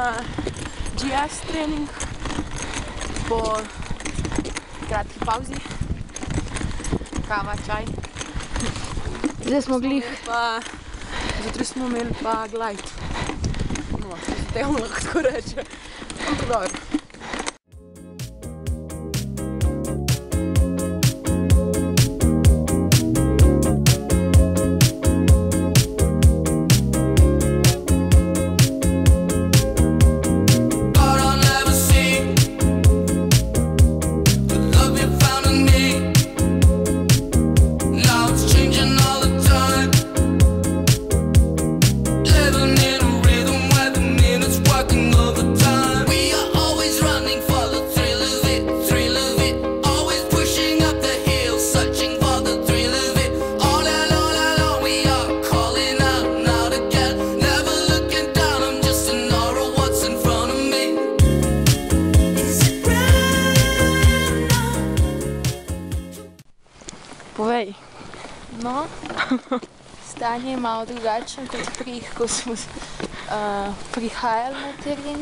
na GS trening po kratki pauzi. Kava, čaj. Zdaj smo glih. Zjutraj smo imeli pa glide. No, temu lahko tako reče. Ampak dobro. Povej. No, stanje je malo drugačno kot ko smo prihajali na teren.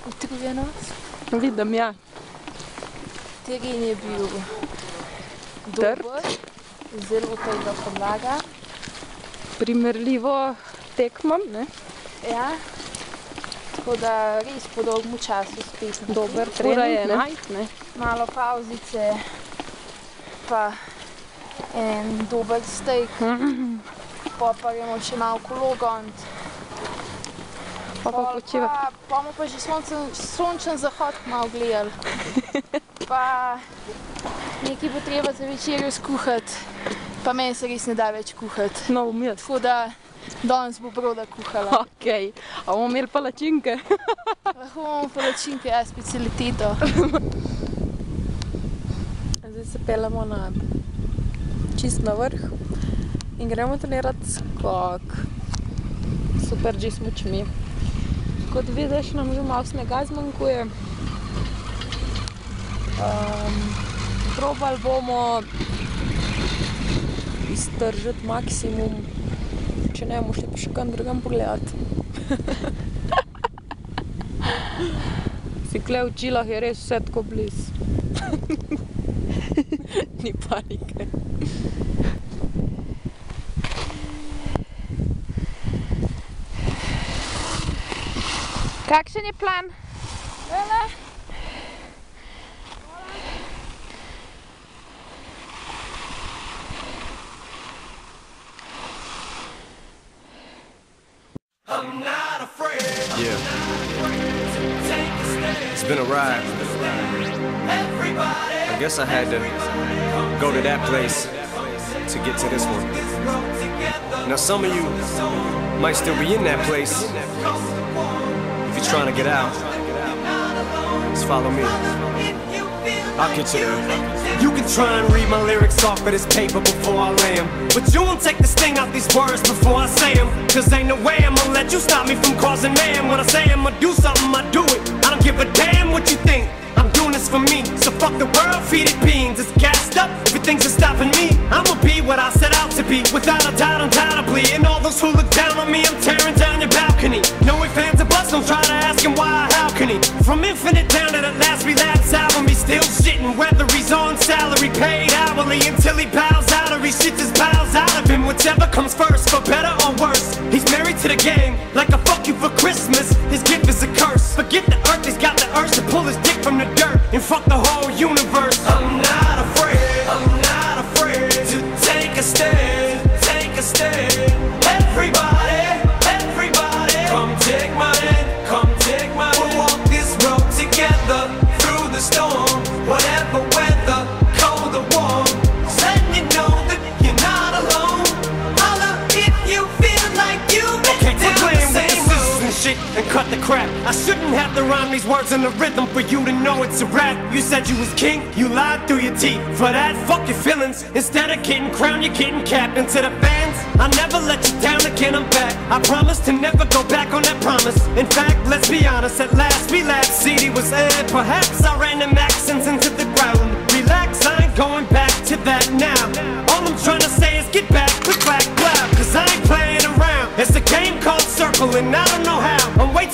Utrujenost. Vidim, ja. Teren je bil dober, zelo tega podlaga. Primerljivo tekmam, ne? Ja, tako da res po dolgem času spet dober trening, ne? Malo pauzice, pa en dober steak, pa gremo še malo kolo goniti. Pa počivati. Pa bomo pa že sončen zahod malo gledali. Pa nekaj bo treba za večerjo skuhati, pa meni se res ne da več kuhati. No, umjet. Tako da danes bo Broda kuhala. Okej, a bomo imeli palačinke? Lahko bomo palačinke, ja, specialiteto. Zdaj se peljemo na čist na vrh in gremo trenirati skok. Super G smučmi. Kot vidiš, nam že malo snega zmanjkuje. Probali bomo iztržiti maksimum, če ne bomo šli pa še kam drugam pogledati. Si kle v Čilah je res vse tako blizu. Ni panike. Kakšen je plan? Vele? Yeah. It's been a ride. I guess I had to go to that place to get to this one. Now some of you might still be in that place. If you're trying to get out, just follow me. I'll get you there. You can try and read my lyrics off of this paper before I lay them, but you won't take the sting out these words before I say them. Cause ain't no way I'm gonna let you stop me from causing mayhem. When I say I'm gonna do something, I do it. I don't give a damn what you think. I'm doing this for me, so fuck the world, feed it beans. It's gassed up, everything's stopping me. I'ma be what I set out to be, without a doubt, undoubtedly. And all those who look down on me, I'm tearing down your balcony. No ifs, ands, or buts, don't try to ask him why, how can he? From Infinite down to the last relapse album, he's still shitting, whether he's on salary, paid hourly, until he bows out or he shits his bowels out of him. Whichever comes first, for better or worse. He's married to the game, like a fuck you for Christmas. His gift is a curse. Forget the earth, he's got the urge to pull his dick from the dirt and fuck the whole universe. I'm not afraid to take a stand, take a stand. Everybody, come take my hand, come take my hand. We'll walk this road together through the storm, whatever weather, cold or warm. Letting you know that you're not alone. Holla if you feel like you've been down the same road. Shit and cut the crap. I shouldn't have to rhyme these words in the rhythm for you to know it's a rap. You said you was king, you lied through your teeth. For that, fuck your feelings. Instead of getting crowned, you're getting capped. And to the fans, I'll never let you down again, I'm back. I promise to never go back on that promise. In fact, let's be honest, at last we laughed. CD was aired, perhaps I ran them accents into the ground. Relax, I ain't going back to that now. All I'm trying to say is get back, click, clack, clap. Cause I ain't playing around. It's a game called Circle and I don't know how. I'm way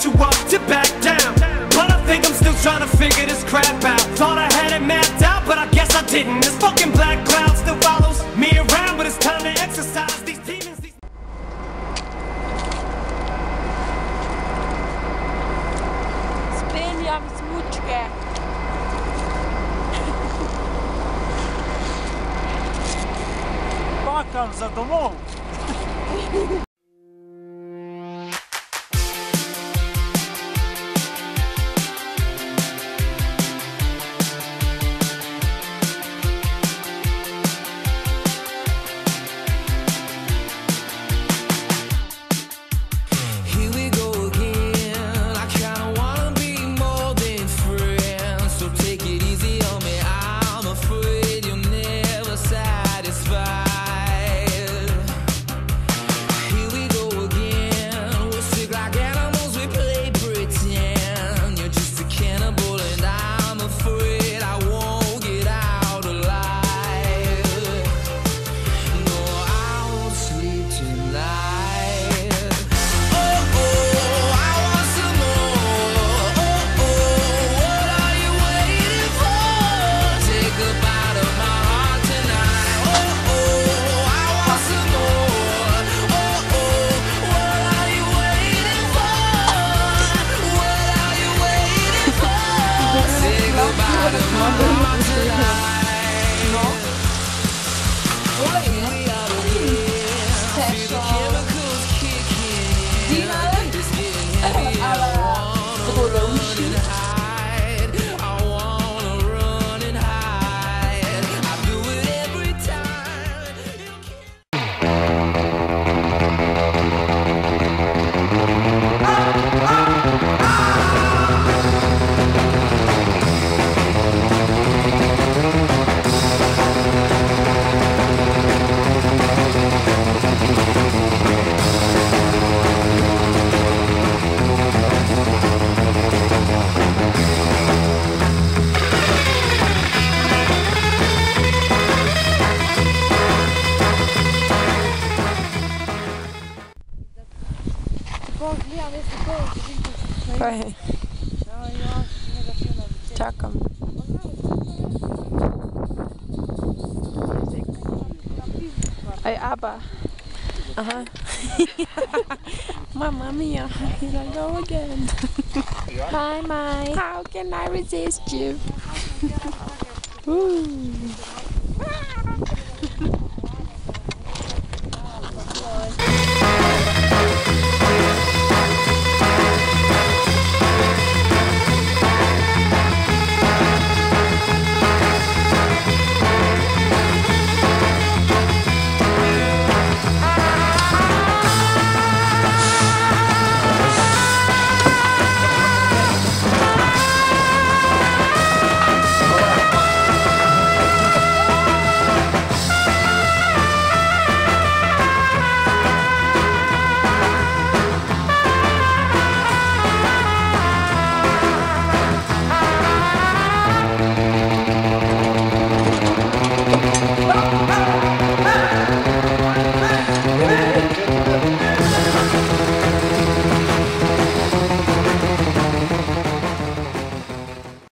там за домом. Hej. Čakam. Aj, Abba. Aha. Mamma mia, here I go again. Hi, Mai. How can I resist you? Ooh.